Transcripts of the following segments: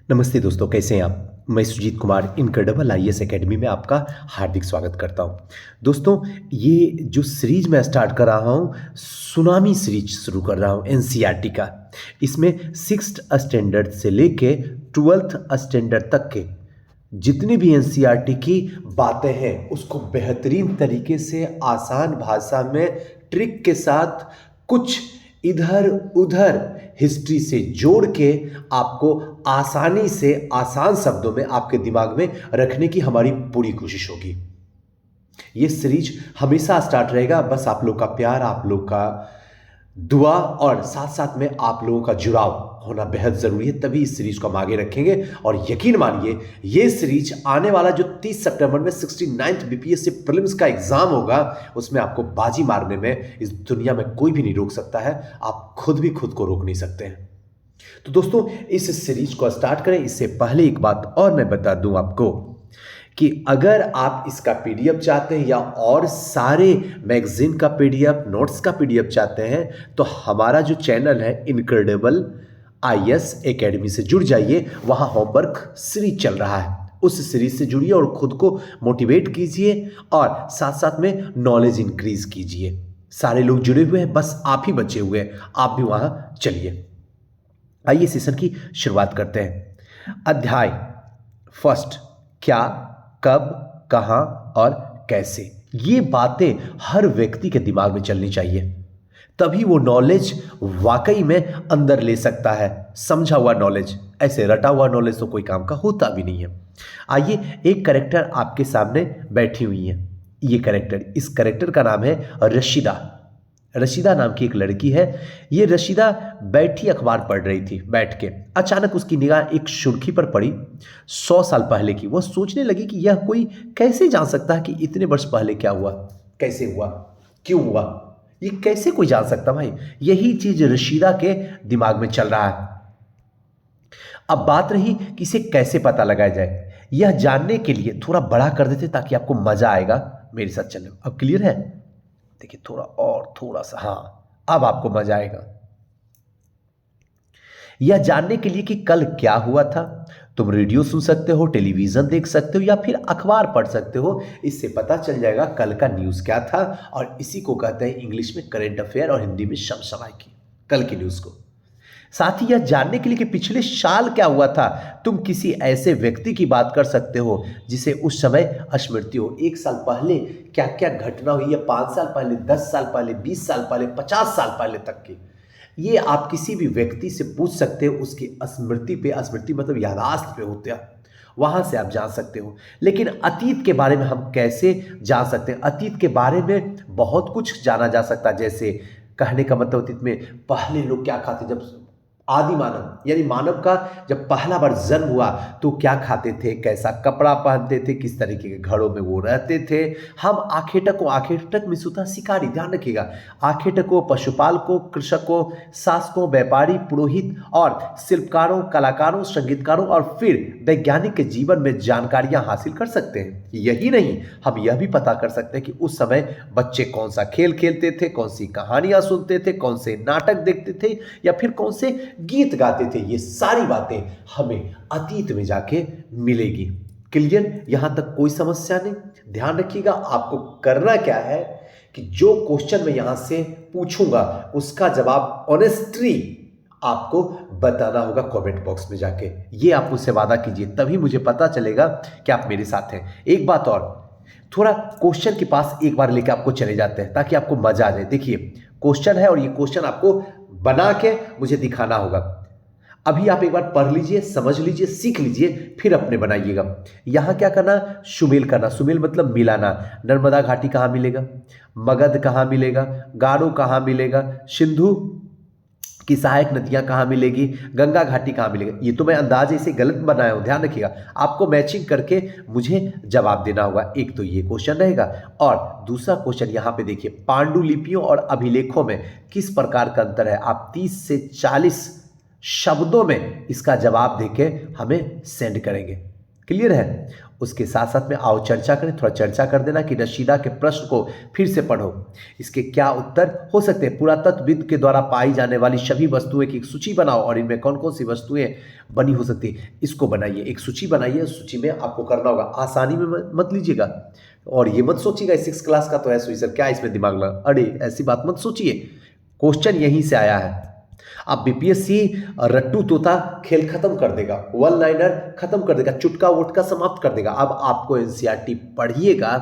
नमस्ते दोस्तों, कैसे हैं आप। मैं Sujeet Kumar incredible IAS academy में आपका हार्दिक स्वागत करता हूं। दोस्तों, ये जो सीरीज मैं स्टार्ट कर रहा हूं, सुनामी सीरीज शुरू कर रहा हूं एनसीईआरटी का। इसमें सिक्स्थ स्टैंडर्ड से लेके 12th स्टैंडर्ड तक के जितनी भी एनसीईआरटी की बातें हैं उसको बेहतरीन तरीके से आसान भाषा में ट्रिक के साथ कुछ इधर उधर हिस्ट्री से जोड़ के आपको आसानी से आसान शब्दों में आपके दिमाग में रखने की हमारी पूरी कोशिश होगी। ये सीरीज हमेशा स्टार्ट रहेगा, बस आप लोग का प्यार, आप लोग का दुआ और साथ साथ में आप लोगों का जुड़ाव होना बेहद ज़रूरी है, तभी इस सीरीज को हम आगे रखेंगे। और यकीन मानिए, ये सीरीज आने वाला जो 30 सितंबर में 69th बीपीएससी प्रीलिम्स का एग्जाम होगा, उसमें आपको बाजी मारने में इस दुनिया में कोई भी नहीं रोक सकता है। आप खुद भी खुद को रोक नहीं सकते हैं। तो दोस्तों, इस सीरीज को स्टार्ट करें इससे पहले एक बात और मैं बता दूं आपको कि अगर आप इसका पीडीएफ चाहते हैं या और सारे मैगजीन का पीडीएफ, नोट्स का पीडीएफ चाहते हैं, तो हमारा जो चैनल है इनक्रेडिबल आईएएस एकेडमी से जुड़ जाइए। वहाँ होमवर्क सीरीज चल रहा है, उस सीरीज से जुड़िए और खुद को मोटिवेट कीजिए और साथ साथ में नॉलेज इंक्रीज कीजिए। सारे लोग जुड़े हुए हैं, बस आप ही बचे हुए हैं, आप भी वहाँ चलिए। आइए सेशन की शुरुआत करते हैं। अध्याय फर्स्ट, क्या, कब, कहां और कैसे। ये बातें हर व्यक्ति के दिमाग में चलनी चाहिए, तभी वो नॉलेज वाकई में अंदर ले सकता है। समझा हुआ नॉलेज, ऐसे रटा हुआ नॉलेज तो कोई काम का होता भी नहीं है। आइए, एक कैरेक्टर आपके सामने बैठी हुई है। ये कैरेक्टर, इस कैरेक्टर का नाम है रशीदा। रशीदा नाम की एक लड़की है। ये रशीदा बैठी अखबार पढ़ रही थी बैठ के। अचानक उसकी निगाह एक सुर्खी पर पड़ी, 100 साल पहले की। वह सोचने लगी कि यह कोई कैसे जान सकता है कि इतने वर्ष पहले क्या हुआ, कैसे हुआ, क्यों हुआ। ये कैसे कोई जान सकता भाई। यही चीज रशीदा के दिमाग में चल रहा है। अब बात रही कि इसे कैसे पता लगाया जाए। यह जानने के लिए थोड़ा बड़ा कर देते ताकि आपको मजा आएगा मेरे साथ चलने। अब क्लियर है? देखिए, थोड़ा और थोड़ा सा, हाँ, अब आपको मजा आएगा। यह जानने के लिए कि कल क्या हुआ था। तुम रेडियो सुन सकते हो, टेलीविजन देख सकते हो या फिर अखबार पढ़ सकते हो। इससे पता चल जाएगा कल का न्यूज क्या था। और इसी को कहते हैं इंग्लिश में करंट अफेयर और हिंदी में समसामयिकी, कल की न्यूज को। साथ ही यह जानने के लिए कि पिछले साल क्या हुआ था। तुम किसी ऐसे व्यक्ति की बात कर सकते हो जिसे उस समय स्मृति हो। 1 साल पहले क्या क्या घटना हुई है, 5 साल पहले, 10 साल पहले, 20 साल पहले, 50 साल पहले तक की। ये आप किसी भी व्यक्ति से पूछ सकते हो, उसकी स्मृति पे, स्मृति मतलब याददाश्त पे होते हैं, वहां से आप जान सकते हो। लेकिन अतीत के बारे में हम कैसे जान सकते हैं? अतीत के बारे में बहुत कुछ जाना जा सकता है। जैसे कहने का मतलब, अतीत में पहले लोग क्या खाते, जब आदि मानव यानी मानव का जब पहला बार जन्म हुआ तो क्या खाते थे, कैसा कपड़ा पहनते थे, किस तरीके के घरों में वो रहते थे। हम आखेटक को, आखेटक में होता शिकारी, ध्यान रखिएगा, आखेटकों, पशुपालकों, कृषकों, शासकों, व्यापारी, पुरोहित और शिल्पकारों, कलाकारों, संगीतकारों और फिर वैज्ञानिक के जीवन में जानकारियां हासिल कर सकते हैं। यही नहीं, हम यह भी पता कर सकते हैं कि उस समय बच्चे कौन सा खेल खेलते थे, कौन सी कहानियां सुनते थे, कौन से नाटक देखते थे या फिर कौन से गीत गाते थे। ये सारी बातें हमें अतीत में जाके मिलेगी। क्लियर? यहां तक कोई समस्या नहीं। ध्यान रखिएगा, आपको करना क्या है कि जो क्वेश्चन मैं यहां से पूछूंगा उसका जवाब ऑनेस्टली आपको बताना होगा कमेंट बॉक्स में जाके। ये आप मुझसे वादा कीजिए, तभी मुझे पता चलेगा कि आप मेरे साथ हैं। एक बात और, थोड़ा क्वेश्चन के पास एक बार लेकर आपको चले जाते हैं ताकि आपको मजा आ जाए। देखिए, क्वेश्चन है और ये क्वेश्चन आपको बना के मुझे दिखाना होगा। अभी आप एक बार पढ़ लीजिए, समझ लीजिए, सीख लीजिए, फिर अपने बनाइएगा। यहां क्या करना, सुमेल करना। सुमेल मतलब मिलाना। नर्मदा घाटी कहां मिलेगा, मगध कहां मिलेगा, गारो कहां मिलेगा, सिंधु की सहायक नदियां कहां मिलेगी, गंगा घाटी कहां मिलेगा। ये तो मैं अंदाजे इसे गलत बनाया हूं, ध्यान रखिएगा। आपको मैचिंग करके मुझे जवाब देना होगा। एक तो ये क्वेश्चन रहेगा और दूसरा क्वेश्चन यहां पे देखिए, पांडुलिपियों और अभिलेखों में किस प्रकार का अंतर है। आप 30 से 40 शब्दों में इसका जवाब देके हमें सेंड करेंगे। क्लियर है? उसके साथ साथ में आओ चर्चा करें, थोड़ा चर्चा कर देना कि रशीदा के प्रश्न को फिर से पढ़ो। इसके क्या उत्तर हो सकते हैं? पुरातत्वविद के द्वारा पाई जाने वाली सभी वस्तुएं की एक सूची बनाओ और इनमें कौन कौन सी वस्तुएं बनी हो सकती है, इसको बनाइए, एक सूची बनाइए। उस सूची में आपको करना होगा, आसानी में मत लीजिएगा और ये मत सोचिएगा 6 क्लास का तो है सर क्या इसमें दिमाग लगा, अरे ऐसी बात मत सोचिए, क्वेश्चन यहीं से आया है। अब बीपीएससी रट्टू तोता खेल खत्म कर देगा, वन लाइनर खत्म कर देगा, चुटका वुटका समाप्त कर देगा। अब आपको एनसीईआरटी पढ़िएगा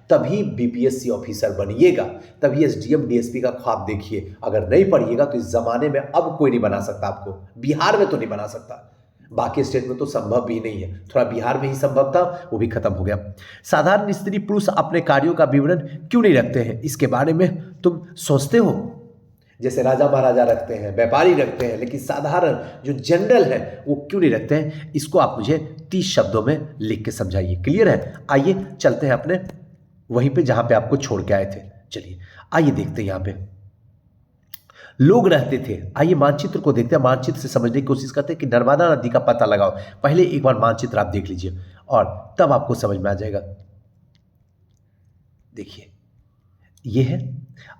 तभी बीपीएससी ऑफिसर बनिएगा, तभी एसडीएम डीएसपी का ख्वाब देखिए। अगर नहीं पढ़िएगा तो इस जमाने में अब कोई नहीं बना सकता आपको, बिहार में तो नहीं बना सकता, बाकी स्टेट में तो संभव भी नहीं है, थोड़ा बिहार में ही संभव था, वो भी खत्म हो गया। साधारण स्त्री पुरुष अपने कार्यों का विवरण क्यों नहीं रखते हैं, इसके बारे में तुम सोचते हो? जैसे राजा महाराजा रखते हैं, व्यापारी रखते हैं, लेकिन साधारण जो जनरल है वो क्यों नहीं रखते हैं? इसको आप मुझे 30 शब्दों में लिख के समझाइए। क्लियर है? आइए चलते हैं अपने वहीं पे जहां पे आपको छोड़ के आए थे। चलिए आइए देखते हैं यहाँ पे लोग रहते थे। आइए मानचित्र को देखते हैं, मानचित्र से समझने की कोशिश करते हैं कि नर्मदा नदी का पता लगाओ। पहले एक बार मानचित्र आप देख लीजिए और तब आपको समझ में आ जाएगा। देखिए ये है।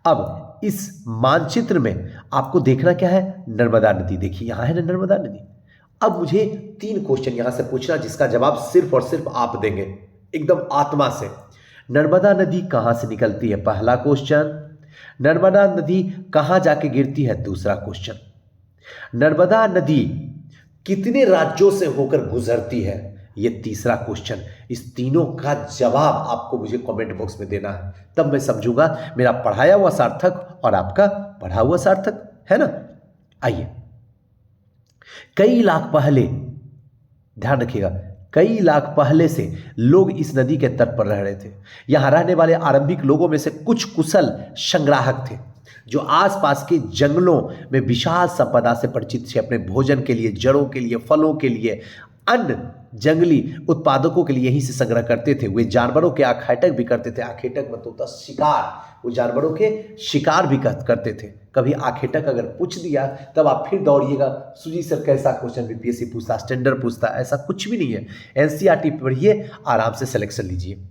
अब इस मानचित्र में आपको देखना क्या है? नर्मदा नदी। देखिए यहां है ना नर्मदा नदी। अब मुझे 3 क्वेश्चन यहां से पूछना जिसका जवाब सिर्फ और सिर्फ आप देंगे एकदम आत्मा से। नर्मदा नदी कहां से निकलती है? पहला क्वेश्चन। नर्मदा नदी कहां जाके गिरती है? दूसरा क्वेश्चन। नर्मदा नदी कितने राज्यों से होकर गुजरती है? ये तीसरा क्वेश्चन। इस तीनों का जवाब आपको मुझे कमेंट बॉक्स में देना है, तब मैं समझूंगा मेरा पढ़ाया हुआ सार्थक और आपका पढ़ा हुआ सार्थक है ना। आइए, कई लाख पहले, ध्यान रखिएगा, कई लाख पहले से लोग इस नदी के तट पर रह रहे थे। यहां रहने वाले आरंभिक लोगों में से कुछ कुशल संग्राहक थे जो आसपास के जंगलों में विशाल संपदा से परिचित थे। अपने भोजन के लिए, जड़ों के लिए, फलों के लिए, अन्य जंगली उत्पादकों के लिए यहीं से संग्रह करते थे। वे जानवरों के आखेटक भी करते थे। आखेटक मतलब होता शिकार, वो जानवरों के शिकार भी करते थे। कभी आखेटक अगर पूछ दिया तब आप फिर दौड़िएगा, सुजी सर कैसा क्वेश्चन बीपीएससी पूछता, स्टैंडर्ड पूछता, ऐसा कुछ भी नहीं है। एनसीईआरटी पढ़िए, आराम से सिलेक्शन लीजिए।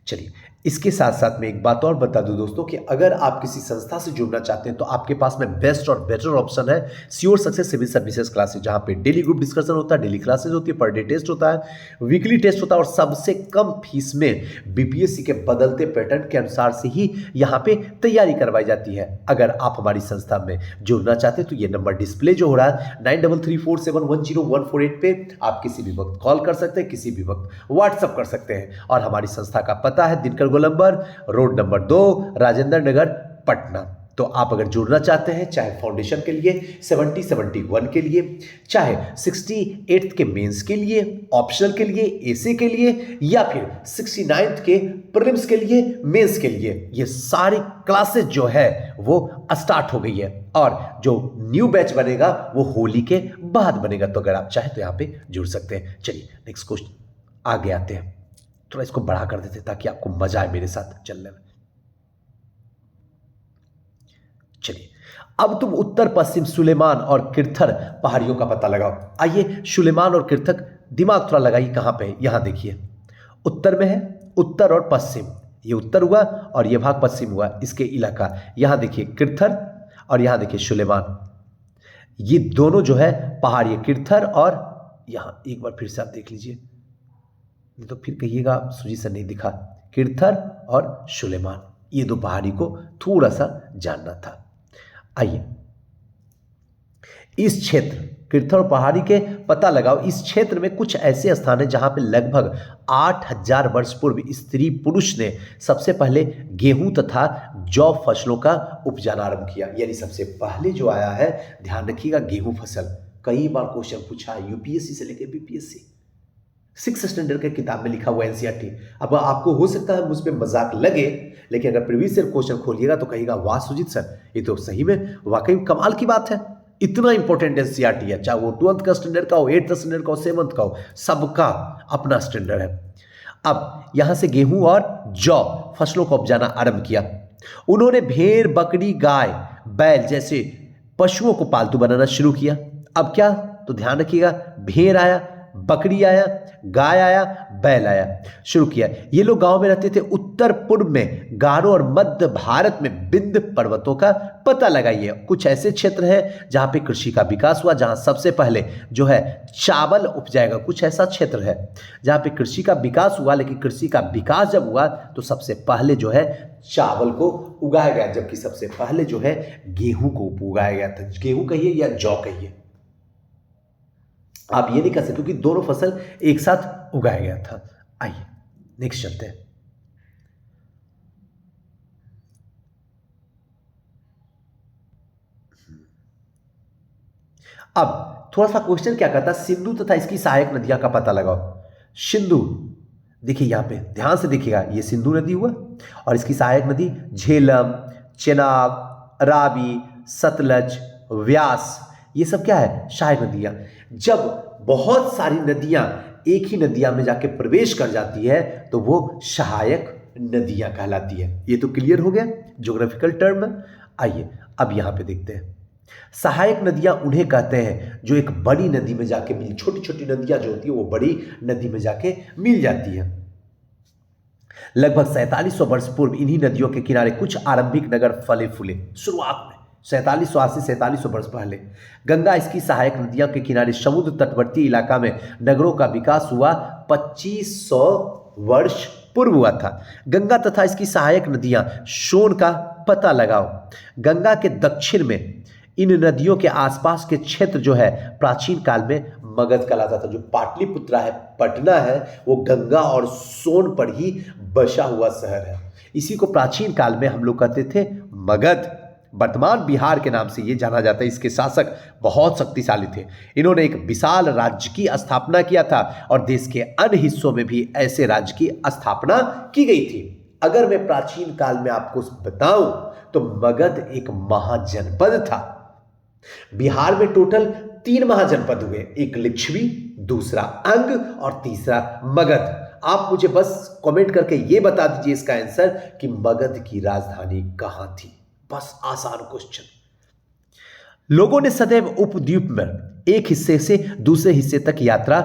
चलिए, इसके साथ साथ में एक बात और बता दूं दोस्तों कि अगर आप किसी संस्था से जुड़ना चाहते हैं तो आपके पास में बेस्ट और बेटर ऑप्शन है sure success civil services classes, जहां पे डेली ग्रुप डिस्कशन होता है, डेली क्लासेस होती है, पर डे टेस्ट होता है, वीकली टेस्ट होता है और सबसे कम फीस में बीपीएससी के बदलते पैटर्न के अनुसार से ही यहाँ पे तैयारी करवाई जाती है। अगर आप हमारी संस्था में जुड़ना चाहते हैं तो ये नंबर डिस्प्ले जो हो रहा है 9334710148 पे आप किसी भी वक्त कॉल कर सकते हैं, किसी भी वक्त व्हाट्सअप कर सकते हैं। और हमारी संस्था का पता है दिनकर गोलंबर, रोड नंबर 2, राजेंद्र नगर, पटना। तो आप अगर जुड़ना चाहते हैं, चाहे फाउंडेशन के लिए, 70-71 के लिए, चाहे 68th के मेंस के लिए, ऑप्शनल के लिए, एसी के लिए, या फिर 69th के प्रीलिम्स के लिए, मेंस के लिए, ये सारी क्लासेस जो है वो स्टार्ट हो गई है। और जो न्यू बैच बनेगा वो होली के बाद बनेगा। तो अगर आप चाहें तो यहाँ पे जुड़ सकते हैं। चलिए नेक्स्ट क्वेश्चन आगे आते हैं। थोड़ा इसको बड़ा कर देते ताकि आपको मजा आए मेरे साथ चलने में। चलिए, अब तुम उत्तर पश्चिम सुलेमान और किरथर पहाड़ियों का पता लगाओ। आइए, सुलेमान और किरथर, दिमाग थोड़ा लगाइए कहां पे है। यहां देखिए उत्तर में है, उत्तर और पश्चिम, ये उत्तर हुआ और ये भाग पश्चिम हुआ, इसके इलाका। यहां देखिए किरथर और यहां देखिए सुलेमान, ये दोनों जो है पहाड़, ये किरथर और यहां एक बार फिर से आप देख लीजिए, नहीं तो फिर कहिएगा सुजी से नहीं दिखा। किरथर और सुलेमान, ये दो पहाड़ी को थोड़ा सा जानना था। आइए, इस क्षेत्र किरथर और पहाड़ी के पता लगाओ। इस क्षेत्र में कुछ ऐसे स्थान हैं जहां पे लगभग 8000 वर्ष पूर्व स्त्री पुरुष ने सबसे पहले गेहूं तथा जौ फसलों का उपजाना आरंभ किया। यानी सबसे पहले जो आया है, ध्यान रखिएगा, गेहूं फसल। कई बार क्वेश्चन पूछा है यूपीएससी से लेकर बीपीएससी, 6th स्टैंडर्ड के किताब में लिखा हुआ एनसीईआरटी। अब आपको हो सकता है मुझ पे मजाक लगे, लेकिन अगर प्रीवियस ईयर क्वेश्चन खोलिएगा तो कहिएगा वाह सुजीत सर, ये तो सही में वाकई कमाल की बात है। इतना इंपॉर्टेंट एनसीईआरटी है, चाहे वो 12th का स्टैंडर्ड का हो, 8th स्टैंडर्ड का हो, 7th का हो, सबका अपना स्टैंडर्ड है। अब यहां से गेहूं और जौ फसलों को उपजाना आरंभ किया। उन्होंने भेड़, बकरी, गाय, बैल जैसे पशुओं को पालतू बनाना शुरू किया। अब क्या, तो ध्यान रखिएगा, भेड़ आया, बकरी आया, गाय आया, बैल आया, शुरू किया। ये लोग गांव में रहते थे। उत्तर पूर्व में गारो और मध्य भारत में विंध्य पर्वतों का पता लगाइए। कुछ ऐसे क्षेत्र हैं जहां पे कृषि का विकास हुआ, जहां सबसे पहले जो है चावल उपजाएगा। कुछ ऐसा क्षेत्र है जहां पे कृषि का विकास हुआ, लेकिन कृषि का विकास जब हुआ तो सबसे पहले जो है चावल को उगाया गया, जबकि सबसे पहले जो है गेहूं को उगाया गया था। गेहूं कहिए या जौ कहिए, आप ये नहीं कह सकते, क्योंकि दोनों फसल एक साथ उगाया गया था। आइए नेक्स्ट चलते हैं। अब थोड़ा सा क्वेश्चन क्या करता, सिंधु तथा इसकी सहायक नदियां का पता लगाओ। सिंधु, देखिए यहां पे ध्यान से देखिएगा, ये सिंधु नदी हुआ और इसकी सहायक नदी झेलम, चेनाब, रावी, सतलज, व्यास, ये सब क्या है, सहायक नदियां। जब बहुत सारी नदियां एक ही नदियां में जाके प्रवेश कर जाती है तो वो सहायक नदियां कहलाती है। ये तो क्लियर हो गया ज्योग्राफिकल टर्म। आइए अब यहां पे देखते हैं। सहायक नदियां उन्हें कहते हैं जो एक बड़ी नदी में जाके मिल, छोटी छोटी नदियां जो होती है वो बड़ी नदी में जाके मिल जाती है। लगभग 4700 वर्ष पूर्व इन्हीं नदियों के किनारे कुछ आरंभिक नगर फले फूले। शुरुआत में 4780 से 4700 वर्ष पहले गंगा इसकी सहायक नदियों के किनारे समुद्र तटवर्ती इलाका में नगरों का विकास हुआ 2500 वर्ष पूर्व हुआ था। गंगा तथा इसकी सहायक नदियां सोन का पता लगाओ। गंगा के दक्षिण में इन नदियों के आसपास के क्षेत्र जो है प्राचीन काल में मगध कहलाता था। जो पाटलिपुत्रा है, पटना है, वो गंगा और सोन पर ही बसा हुआ शहर है। इसी को प्राचीन काल में हम लोग कहते थे मगध। वर्तमान बिहार के नाम से ये जाना जाता है। इसके शासक बहुत शक्तिशाली थे। इन्होंने एक विशाल राज्य की स्थापना किया था और देश के अन्य हिस्सों में भी ऐसे राज्य की स्थापना की गई थी। अगर मैं प्राचीन काल में आपको बताऊं तो मगध एक महाजनपद था। बिहार में टोटल 3 महाजनपद हुए, एक लिच्छवी, दूसरा अंग और तीसरा मगध। आप मुझे बस कमेंट करके ये बता दीजिए इसका आंसर कि मगध की राजधानी कहां थी। बस आसान क्वेश्चन। लोगों ने सदैव उपद्वीप में एक हिस्से से दूसरे हिस्से तक यात्रा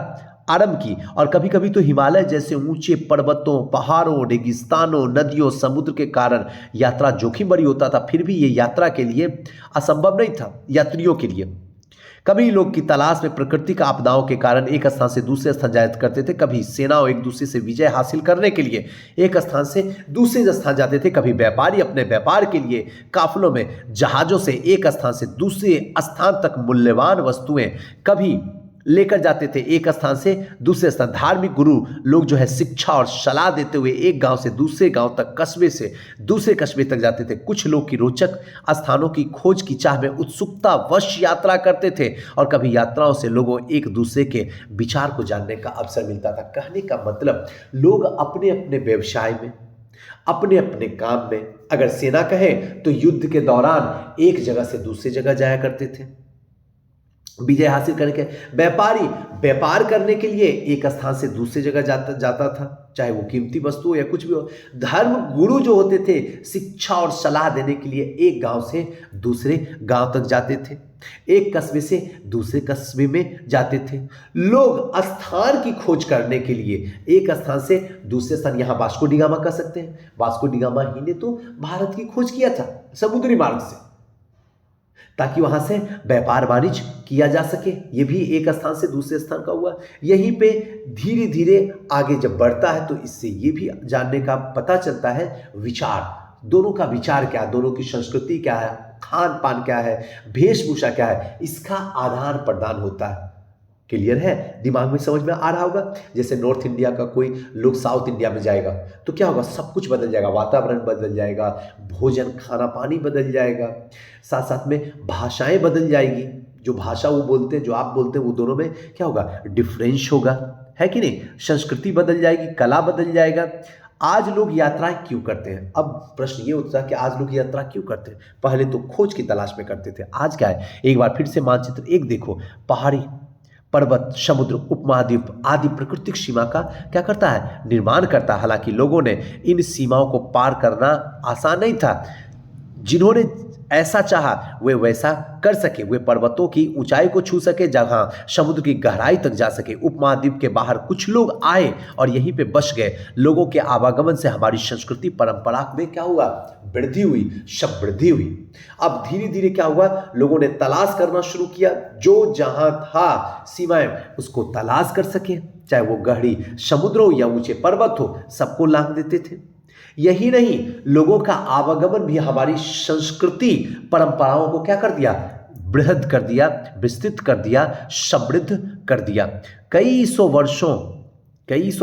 आरंभ की और कभी कभी तो हिमालय जैसे ऊंचे पर्वतों, पहाड़ों, रेगिस्तानों, नदियों, समुद्र के कारण यात्रा जोखिम भरी होता था। फिर भी ये यात्रा के लिए असंभव नहीं था यात्रियों के लिए। कभी लोग की तलाश में प्राकृतिक आपदाओं के कारण एक स्थान से दूसरे स्थान जाया करते थे। कभी सेनाओं एक दूसरे से विजय हासिल करने के लिए एक स्थान से दूसरे स्थान जाते थे। कभी व्यापारी अपने व्यापार के लिए काफिलों में जहाजों से एक स्थान से दूसरे स्थान तक मूल्यवान वस्तुएं कभी लेकर जाते थे एक स्थान से दूसरे स्थान। धार्मिक गुरु लोग जो है शिक्षा और सलाह देते हुए एक गांव से दूसरे गांव तक, कस्बे से दूसरे कस्बे तक जाते थे। कुछ लोग की रोचक स्थानों की खोज की चाह में उत्सुकता वश यात्रा करते थे और कभी यात्राओं से लोगों एक दूसरे के विचार को जानने का अवसर मिलता था। कहने का मतलब लोग अपने अपने व्यवसाय में, अपने अपने काम में, अगर सेना कहें तो युद्ध के दौरान एक जगह से दूसरी जगह जाया करते थे विजय हासिल करने के। व्यापारी व्यापार करने के लिए एक स्थान से दूसरी जगह जाता था, चाहे वो कीमती वस्तु हो या कुछ भी हो। धर्म गुरु जो होते थे शिक्षा और सलाह देने के लिए एक गांव से दूसरे गांव तक जाते थे, एक कस्बे से दूसरे कस्बे में जाते थे। लोग स्थान की खोज करने के लिए एक स्थान से दूसरे स्थान, यहाँ वास्को डी गामा कह सकते हैं, वास्को डी गामा ही ने तो भारत की खोज किया था समुद्री मार्ग से, ताकि वहां से व्यापार वाणिज्य किया जा सके। यह भी एक स्थान से दूसरे स्थान का हुआ। यहीं पे धीरे धीरे आगे जब बढ़ता है तो इससे ये भी जानने का पता चलता है विचार, दोनों का विचार क्या है, दोनों की संस्कृति क्या है, खान पान क्या है, वेशभूषा क्या है, इसका आदान प्रदान होता है। क्लियर है, दिमाग में समझ में आ रहा होगा। जैसे नॉर्थ इंडिया का कोई लोग साउथ इंडिया में जाएगा तो क्या होगा, सब कुछ बदल जाएगा, वातावरण बदल जाएगा, भोजन खाना पानी बदल जाएगा, साथ साथ में भाषाएं बदल जाएगी। जो भाषा वो बोलते हैं, जो आप बोलते हैं, वो दोनों में क्या होगा, डिफरेंस होगा, है कि नहीं। संस्कृति बदल जाएगी, कला बदल जाएगा। आज लोग यात्राएं क्यों करते हैं? अब प्रश्न ये उठता है कि आज लोग यात्रा क्यों करते हैं? पहले तो खोज की तलाश में करते थे, आज क्या है, एक बार फिर से मानचित्र एक देखो, पहाड़ी, पर्वत, समुद्र, उपमहाद्वीप आदि प्राकृतिक सीमा का क्या करता है, निर्माण करता है। हालांकि लोगों ने इन सीमाओं को पार करना आसान नहीं था। जिन्होंने ऐसा चाहा वे वैसा कर सके, वे पर्वतों की ऊंचाई को छू सके, जहां समुद्र की गहराई तक जा सके। उपमहाद्वीप के बाहर कुछ लोग आए और यहीं पे बस गए। लोगों के आवागमन से हमारी संस्कृति परंपरा में क्या हुआ, वृद्धि हुई, समृद्धि हुई। अब धीरे धीरे क्या हुआ, लोगों ने तलाश करना शुरू किया, जो जहां था सीमाएं उसको तलाश कर सके, चाहे वो गहरी समुद्र हो या ऊंचे पर्वत हो, सबको लांघ देते थे। यही नहीं, लोगों का आवागमन भी हमारी संस्कृति परंपराओं को क्या कर दिया, बृहद कर दिया, विस्तृत कर दिया, समृद्ध कर दिया। कई सौ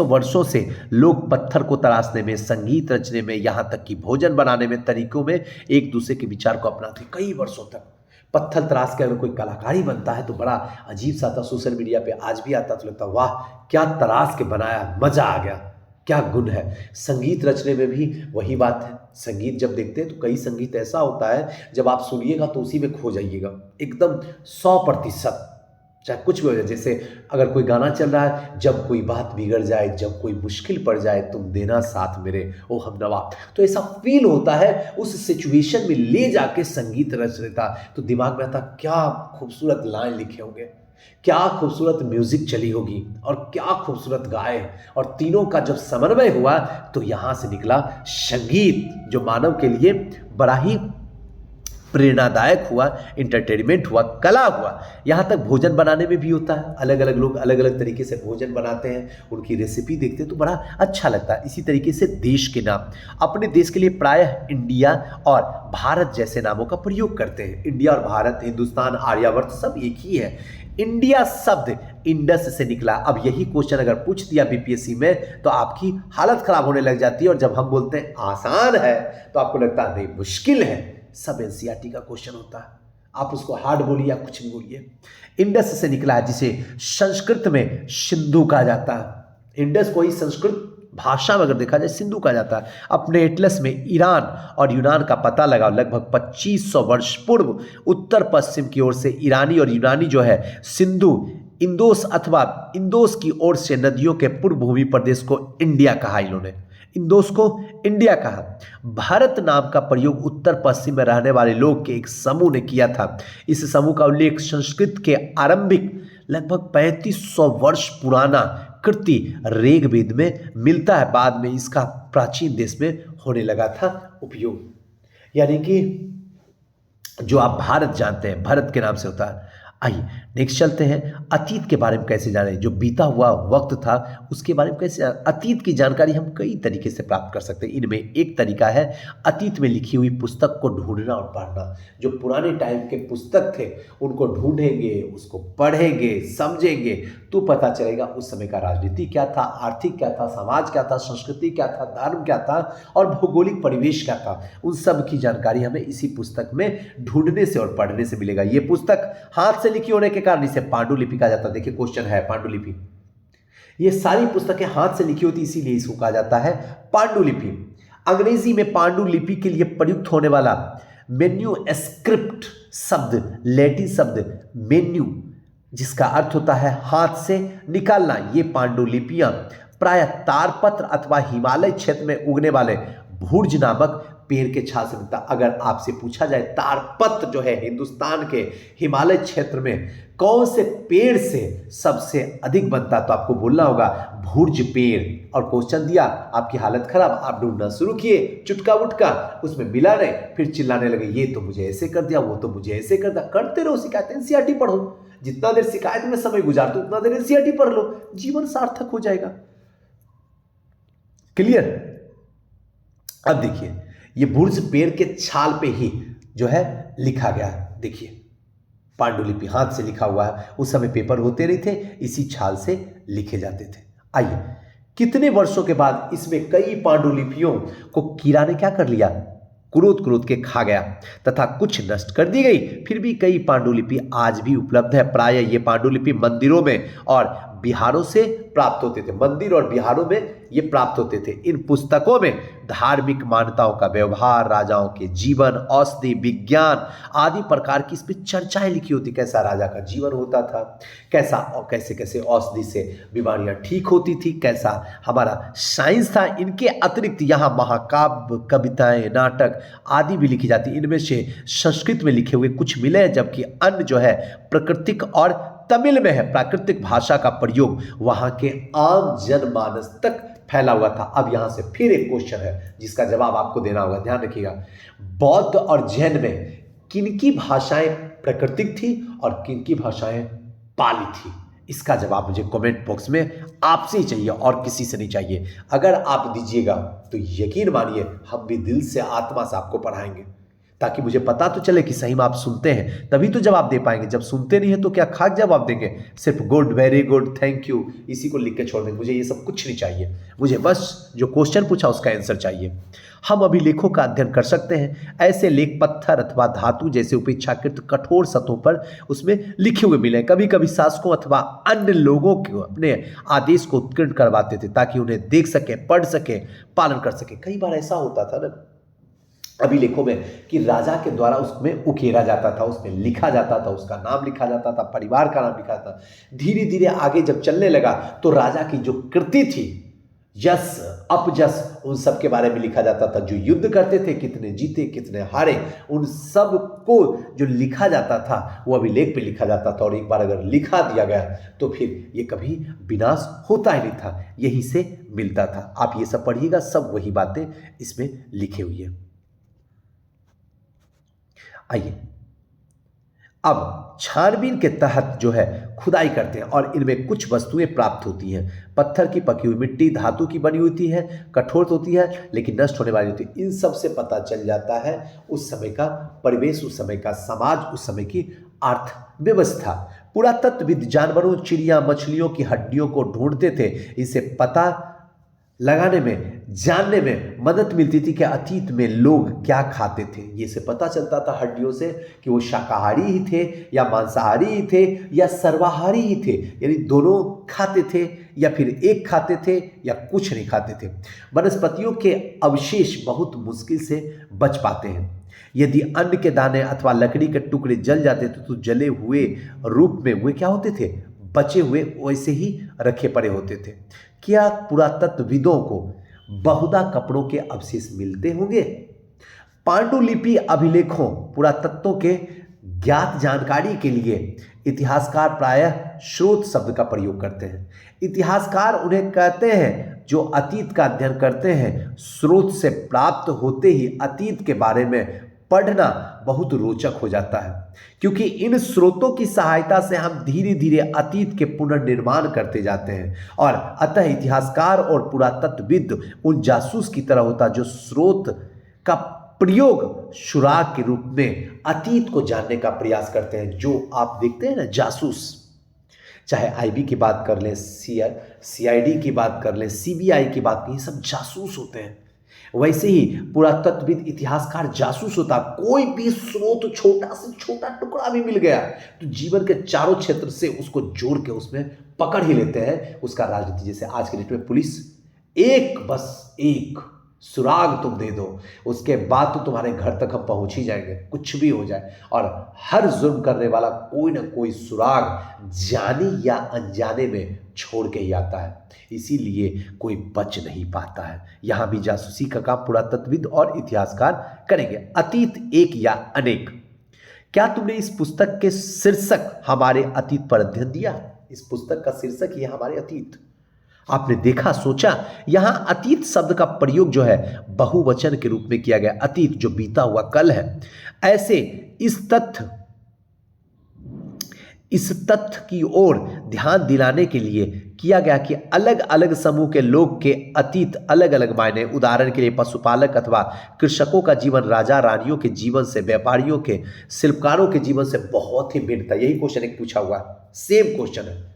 वर्षों से लोग पत्थर को तराशने में, संगीत रचने में, यहाँ तक कि भोजन बनाने में, तरीकों में एक दूसरे के विचार को अपनाते। कई वर्षों तक पत्थर तराश के अगर कोई कलाकारी बनता है तो बड़ा अजीब सा था। सोशल मीडिया पे आज भी आता तो लगता वाह क्या तराश के बनाया, मजा आ गया, क्या गुण है। संगीत रचने में भी वही बात है। संगीत जब देखते हैं तो कई संगीत ऐसा होता है जब आप सुनिएगा तो उसी में खो जाइएगा, एकदम 100%, चाहे कुछ भी हो जाए। जैसे अगर कोई गाना चल रहा है, जब कोई बात बिगड़ जाए, जब कोई मुश्किल पड़ जाए, तुम देना साथ मेरे ओ हमनवा, तो ऐसा फील होता है। उस सिचुएशन में ले जाके संगीत रच देता तो दिमाग में आता क्या खूबसूरत लाइन लिखे होंगे, क्या खूबसूरत म्यूजिक चली होगी और क्या खूबसूरत गाए। और तीनों का जब समन्वय हुआ तो यहां से निकला संगीत, जो मानव के लिए बड़ा ही प्रेरणादायक हुआ, इंटरटेनमेंट हुआ, कला हुआ। यहाँ तक भोजन बनाने में भी होता है। अलग अलग लोग अलग अलग तरीके से भोजन बनाते हैं, उनकी रेसिपी देखते हैं तो बड़ा अच्छा लगता है। इसी तरीके से देश के नाम, अपने देश के लिए प्रायः इंडिया और भारत जैसे नामों का प्रयोग करते हैं। इंडिया और भारत, हिंदुस्तान, आर्यावर्त सब एक ही है। इंडिया शब्द इंडस से निकला। अब यही क्वेश्चन अगर पूछ दिया बीपीएससी में तो आपकी हालत खराब होने लग जाती है, और जब हम बोलते हैं आसान है तो आपको लगता है नहीं मुश्किल है। सब एनसीईआरटी का क्वेश्चन होता है, आप उसको हार्ड बोलिए या कुछ भी बोलिए। इंडस से निकला है, जिसे संस्कृत में सिंधु कहा जाता है। इंडस को ही संस्कृत भाषा में अगर देखा जाए सिंधु कहा जाता है। अपने एटलस में ईरान और यूनान का पता लगाओ। लगभग 2500 वर्ष पूर्व उत्तर पश्चिम की ओर से ईरानी और यूनानी जो है सिंधु, इंदोस अथवा इंदोस की ओर से नदियों के पूर्व भूमि प्रदेश को इंडिया कहा। इन्होंने इंदोस को इंडिया कहा। भारत नाम का प्रयोग उत्तर पश्चिम में रहने वाले लोग के एक समूह ने किया था। इस समूह का उल्लेख संस्कृत के आरंभिक लगभग 3500 वर्ष पुराना कृति ऋग्वेद में मिलता है। बाद में इसका प्राचीन देश में होने लगा था उपयोग। यानी कि जो आप भारत जानते हैं, भारत के नाम से होता है। आइए नेक्स्ट चलते हैं। अतीत के बारे में कैसे जानें, जो बीता हुआ वक्त था उसके बारे में कैसे जानें। अतीत की जानकारी हम कई तरीके से प्राप्त कर सकते हैं। इनमें एक तरीका है अतीत में लिखी हुई पुस्तक को ढूंढना और पढ़ना। जो पुराने टाइम के पुस्तक थे उनको ढूंढेंगे, उसको पढ़ेंगे, समझेंगे तो पता चलेगा उस समय का राजनीति क्या था, आर्थिक क्या था, समाज क्या था, संस्कृति क्या था, धर्म क्या था और भौगोलिक परिवेश क्या था। उन सब की जानकारी हमें इसी पुस्तक में ढूंढने से और पढ़ने से मिलेगा। ये पुस्तक हाथ से लिखी होने के कारण इसे पांडुलिपि कहा जाता है। देखिए क्वेश्चन है पांडुलिपि। ये सारी पुस्तकें हाथ से लिखी होती इसीलिए इसको कहा जाता है पांडुलिपि। अंग्रेजी में पांडुलिपि के लिए प्रयुक्त होने वाला मैन्यूस्क्रिप्ट शब्द लैटिन शब्द मेन्यू, जिसका अर्थ होता है हाथ से निकालना। ये पांडुलिपियां प्रायः तारपत्र अथवा हिमालय क्षेत्र में उगने वाले भूर्ज नामक पेड़ के छाल से बनता। अगर आपसे पूछा जाए तारपत्र जो है हिंदुस्तान के हिमालय क्षेत्र में कौन से पेड़ से सबसे अधिक बनता, तो आपको बोलना होगा भूर्ज पेड़। और क्वेश्चन दिया, आपकी हालत खराब, आप ढूंढना शुरू किए, चुटका उटका उसमें मिला नहीं, फिर चिल्लाने लगे ये तो मुझे ऐसे कर दिया, वो तो मुझे ऐसे कर दिया। करते रहो शिकायत, एनसीईआरटी पढ़ो। जितना देर शिकायत में समय गुजारते उतना देर एनसीईआरटी पढ़ लो, जीवन सार्थक हो जाएगा। क्लियर। अब देखिए ये भूर्ज पेड़ के छाल पे ही जो है लिखा गया है। देखिए पांडुलिपि हाथ से लिखा हुआ है। उस समय पेपर होते नहीं थे, इसी छाल से लिखे जाते थे। आइए कितने वर्षों के बाद इसमें कई पांडुलिपियों को कीड़ा ने क्या कर लिया, क्रोध के खा गया तथा कुछ नष्ट कर दी गई। फिर भी कई पांडुलिपि आज भी उपलब्ध है। प्रायः ये पांडुलिपि मंदिरों में और बिहारों से प्राप्त होते थे, मंदिर और बिहारों में ये प्राप्त होते थे। इन पुस्तकों में धार्मिक मान्यताओं का व्यवहार, राजाओं के जीवन, औषधि, विज्ञान आदि प्रकार की इसमें चर्चाएं लिखी होती। कैसा राजा का जीवन होता था, कैसा और कैसे कैसे औषधि से बीमारियां ठीक होती थी, कैसा हमारा साइंस था। इनके अतिरिक्त यहाँ महाकाव्य, कविताएं, नाटक आदि भी लिखी जाती। इनमें से संस्कृत में लिखे हुए कुछ मिले हैं, जबकि अन्य जो है प्राकृतिक और तमिल में है। प्राकृतिक भाषा का प्रयोग वहां के आम जनमानस तक फैला हुआ था। अब यहां से फिर एक क्वेश्चन है जिसका जवाब आपको देना होगा, ध्यान रखिएगा। बौद्ध और जैन में किनकी भाषाएं प्राकृतिक थी और किनकी भाषाएं पाली थी? इसका जवाब मुझे कमेंट बॉक्स में आपसे ही चाहिए और किसी से नहीं चाहिए। अगर आप दीजिएगा तो यकीन मानिए हम भी दिल से, आत्मा से आपको पढ़ाएंगे, ताकि मुझे पता तो चले कि सही में आप सुनते हैं, तभी तो जवाब दे पाएंगे। जब सुनते नहीं है तो क्या खाक जवाब देंगे? सिर्फ good, very good, thank you इसी को लिख के छोड़ देंगे। मुझे ये सब कुछ नहीं चाहिए, मुझे बस जो क्वेश्चन पूछा उसका आंसर चाहिए। हम अभिलेखों का अध्ययन कर सकते हैं। ऐसे लेख पत्थर अथवा धातु जैसे उपेक्षाकृत कठोर सतहों पर उसमें लिखे हुए मिले। कभी कभी शासकों अथवा अन्य लोगों को अपने आदेश को उत्कीर्ण करवाते थे ताकि उन्हें देख सके, पढ़ सके, पालन कर सके। कई बार ऐसा होता था ना अभिलेखों में कि राजा के द्वारा उसमें उकेरा जाता था, उसमें लिखा जाता था, उसका नाम लिखा जाता था, परिवार का नाम लिखा था। धीरे धीरे आगे जब चलने लगा तो राजा की जो कृति थी, यश अपयश, उन सब के बारे में लिखा जाता था। जो युद्ध करते थे, कितने जीते, कितने हारे, उन सब को जो लिखा जाता था वो अभिलेख पे लिखा जाता था। और एक बार अगर लिखा दिया गया तो फिर ये कभी विनाश होता ही नहीं था, यहीं से मिलता था। आप ये सब पढ़िएगा, सब वही बातें इसमें लिखी हुई है। आइए अब छानबीन के तहत जो है खुदाई करते हैं और इनमें कुछ वस्तुएं प्राप्त होती हैं। पत्थर की पकी हुई मिट्टी, धातु की बनी होती है, कठोर होती है लेकिन नष्ट होने वाली होती है। इन सब से पता चल जाता है उस समय का परिवेश, उस समय का समाज, उस समय की अर्थव्यवस्था। पुरातत्वविद जानवरों, चिड़िया, मछलियों की हड्डियों को ढूंढते थे। इसे पता लगाने में, जानने में मदद मिलती थी कि अतीत में लोग क्या खाते थे। ये से पता चलता था हड्डियों से कि वो शाकाहारी ही थे या मांसाहारी ही थे या सर्वाहारी ही थे, यानी दोनों खाते थे या फिर एक खाते थे या कुछ नहीं खाते थे। वनस्पतियों के अवशेष बहुत मुश्किल से बच पाते हैं। यदि अन्न के दाने अथवा लकड़ी के टुकड़े जल जाते थे तो जले हुए रूप में वे क्या होते थे? बचे हुए वैसे ही रखे पड़े होते थे। क्या पुरातत्वविदों को बहुधा कपड़ों के अवशेष मिलते होंगे? पांडुलिपि अभिलेखों, पुरातत्वों के ज्ञात जानकारी के लिए इतिहासकार प्रायः स्रोत शब्द का प्रयोग करते हैं। इतिहासकार उन्हें कहते हैं जो अतीत का अध्ययन करते हैं। स्रोत से प्राप्त होते ही अतीत के बारे में पढ़ना बहुत रोचक हो जाता है, क्योंकि इन स्रोतों की सहायता से हम धीरे धीरे अतीत के पुनर्निर्माण करते जाते हैं। और अतः इतिहासकार और पुरातत्वविद उन जासूस की तरह होता जो स्रोत का प्रयोग सुराग के रूप में अतीत को जानने का प्रयास करते हैं। जो आप देखते हैं ना जासूस, चाहे आईबी की बात कर लें, सीआईडी की बात कर लें, सीबीआई की बात करें, ये सब जासूस होते हैं। वैसे ही पुरातत्वविद, इतिहासकार जासूस होता। कोई भी स्रोत, छोटा से छोटा टुकड़ा भी मिल गया तो जीवन के चारों क्षेत्र से उसको जोड़ के उसमें पकड़ ही लेते हैं उसका राजनीति। जैसे आज के डेट में पुलिस, बस एक सुराग तुम दे दो, उसके बाद तो तुम्हारे घर तक हम पहुंच ही जाएंगे, कुछ भी हो जाए। और हर जुर्म करने वाला कोई ना कोई सुराग जाने या अनजाने में छोड़ के ही आता है, इसीलिए कोई बच नहीं पाता है। यहां भी जासूसी का काम पुरातत्वविद और इतिहासकार करेंगे। अतीत एक या अनेक। क्या तुमने इस पुस्तक के शीर्षक हमारे अतीत पर अध्ययन दिया? इस पुस्तक का शीर्षक ये हमारे अतीत। आपने देखा, सोचा? यहां अतीत शब्द का प्रयोग जो है बहुवचन के रूप में किया गया। अतीत जो बीता हुआ कल है। ऐसे इस तथ्य की ओर ध्यान दिलाने के लिए किया गया कि अलग अलग समूह के लोग के अतीत अलग अलग मायने। उदाहरण के लिए पशुपालक अथवा कृषकों का जीवन राजा रानियों के जीवन से, व्यापारियों के, शिल्पकारों के जीवन से बहुत ही भिन्न था। यही क्वेश्चन एक पूछा हुआ, सेम क्वेश्चन है।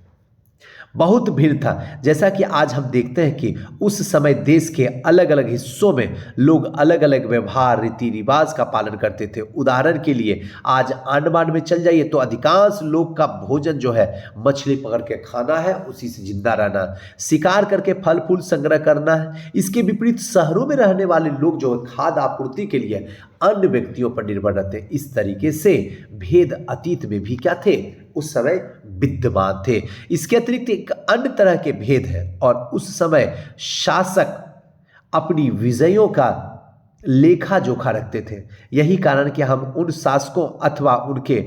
बहुत भीड़ था। जैसा कि आज हम देखते हैं कि उस समय देश के अलग अलग हिस्सों में लोग अलग अलग व्यवहार रीति रिवाज का पालन करते थे। उदाहरण के लिए आज अंडमान में चल जाइए तो अधिकांश लोग का भोजन जो है मछली पकड़ के खाना है, उसी से जिंदा रहना, शिकार करके फल फूल संग्रह करना है। इसके विपरीत शहरों में रहने वाले लोग जो खाद्य आपूर्ति के लिए अन्य व्यक्तियों पर निर्भर रहते। इस तरीके से भेद अतीत में भी क्या थे, उस समय विद्यमान थे। इसके अतिरिक्त एक अन्य तरह के भेद है और उस समय शासक अपनी विजयों का लेखा जोखा रखते थे। यही कारण कि हम उन शासकों अथवा उनके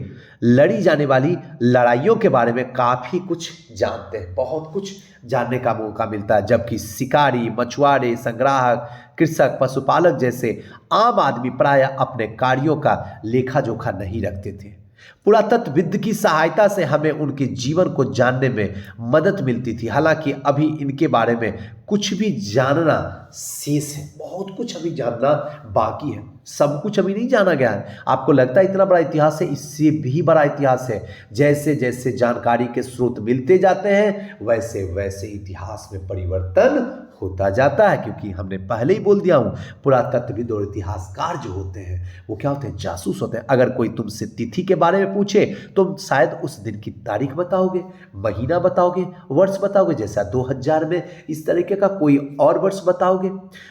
लड़ी जाने वाली लड़ाइयों के बारे में काफी कुछ जानते हैं, बहुत कुछ जानने का मौका मिलता है। जबकि शिकारी, मछुआरे, संग्राहक, कृषक, पशुपालक जैसे आम आदमी प्रायः अपने कार्यों का लेखा जोखा नहीं रखते थे। पुरातत्वविद की सहायता से हमें उनके जीवन को जानने में मदद मिलती थी। हालांकि अभी इनके बारे में कुछ भी जानना शेष है, बहुत कुछ अभी जानना बाकी है, सब कुछ अभी नहीं जाना गया है। आपको लगता है इतना बड़ा इतिहास है, इससे भी बड़ा इतिहास है। जैसे जैसे जानकारी के स्रोत मिलते जाते हैं वैसे वैसे इतिहास में परिवर्तन होता जाता है। क्योंकि हमने पहले ही बोल दिया हूं, पुरातत्वविद और इतिहासकार जो होते हैं वो क्या होते हैं, जासूस होते हैं। अगर कोई तुमसे तिथि के बारे में पूछे तो शायद उस दिन की तारीख बताओगे, महीना बताओगे, वर्ष बताओगे। जैसा 2000 में इस तरीके का कोई और वर्ष बताओगे।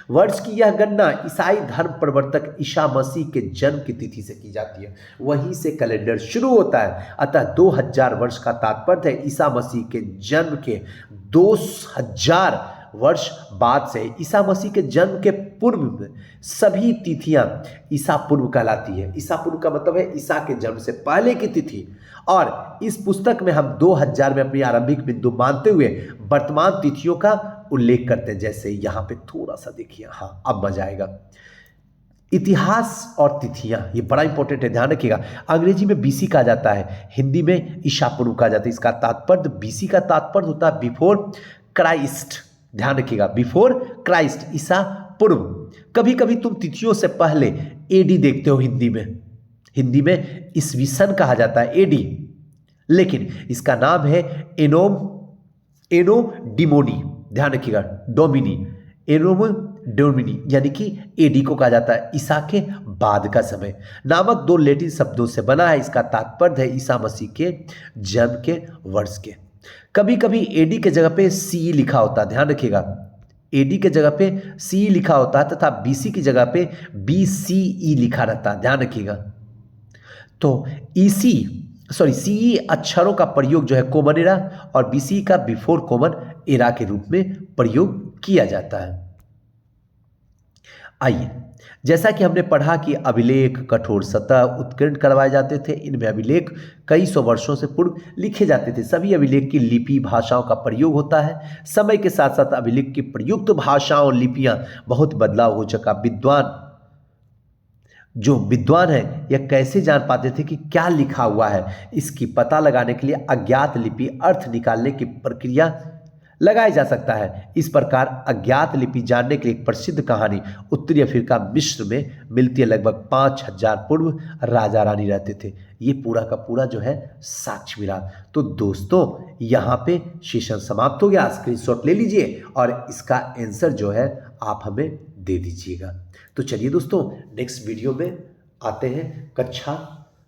वर्ष की यह गणना ईसाई धर्म प्रवर्तक ईसा मसीह के जन्म की तिथि से की जाती है, वहीं से कैलेंडर शुरू होता है। अतः 2000 वर्ष का तात्पर्य है ईसा मसीह के जन्म के 2000 वर्ष बाद से ईसा मसीह के जन्म के पूर्व में सभी तिथियां ईसा पूर्व कहलाती है। ईसा पूर्व का मतलब है ईसा के जन्म से पहले की तिथि। और इस पुस्तक में हम 2000 में अपनी आरंभिक बिंदु मानते हुए वर्तमान तिथियों का उल्लेख करते हैं। जैसे यहाँ पे थोड़ा सा देखिए, हाँ अब मजा आएगा। इतिहास और तिथियां ये बड़ा इंपॉर्टेंट है, ध्यान रखिएगा। अंग्रेजी में बीसी कहा जाता है, हिंदी में ईसा पूर्व कहा जाता है। इसका तात्पर्य, बीसी का तात्पर्य होता है बिफोर क्राइस्ट। ध्यान रखिएगा, बिफोर क्राइस्ट, ईसा पूर्व। कभी कभी तुम तिथियों से पहले एडी देखते हो हिंदी में ईसवी सन कहा जाता है, एडी, लेकिन इसका नाम है एनो डिमोनी। ध्यान रखिएगा, एनोम डोमिनी यानी कि एडी को कहा जाता है ईसा के बाद का समय। नामक दो लैटिन शब्दों से बना है। इसका तात्पर्य है ईसा मसीह के जन्म के वर्ष के। कभी कभी एडी के जगह पे सी लिखा होता है, ध्यान रखिएगा, एडी के जगह पे सी लिखा होता है तथा बीसी की जगह पे बीसीई लिखा रहता है, ध्यान रखिएगा। तो सीई अक्षरों का प्रयोग जो है कॉमन एरा और बीसी का बिफोर कॉमन एरा के रूप में प्रयोग किया जाता है। आइए, जैसा कि हमने पढ़ा कि अभिलेख कठोर सतह उत्कीर्ण करवाए जाते थे। इनमें अभिलेख कई सौ वर्षों से पूर्व लिखे जाते थे। सभी अभिलेख की लिपि भाषाओं का प्रयोग होता है। समय के साथ साथ अभिलेख की प्रयुक्त भाषाओं और लिपियां बहुत बदलाव हो चुका। विद्वान है यह कैसे जान पाते थे कि क्या लिखा हुआ है, इसकी पता लगाने के लिए अज्ञात लिपि अर्थ निकालने की प्रक्रिया लगाया जा सकता है। इस प्रकार अज्ञात लिपि जानने के लिए एक प्रसिद्ध कहानी उत्तरी अफ्रीका मिस्र में मिलती है। लगभग 5000 पूर्व राजा रानी रहते थे। ये पूरा का पूरा जो है साक्ष्य मिला। तो दोस्तों यहाँ पे सेशन समाप्त हो गया। स्क्रीनशॉट ले लीजिए और इसका आंसर जो है आप हमें दे दीजिएगा। तो चलिए दोस्तों, नेक्स्ट वीडियो में आते हैं कक्षा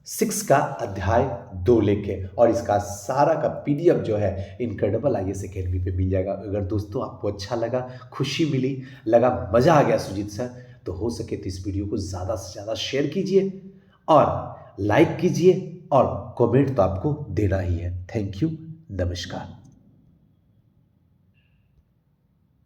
6 का अध्याय 2 लेके, और इसका सारा का PDF जो है इनक्रेडिबल IAS अकेडमी पे मिल जाएगा। अगर दोस्तों आपको अच्छा लगा, खुशी मिली, लगा मज़ा आ गया सुजीत सर, तो हो सके तो इस वीडियो को ज़्यादा से ज़्यादा शेयर कीजिए और लाइक कीजिए और कमेंट तो आपको देना ही है। थैंक यू, नमस्कार।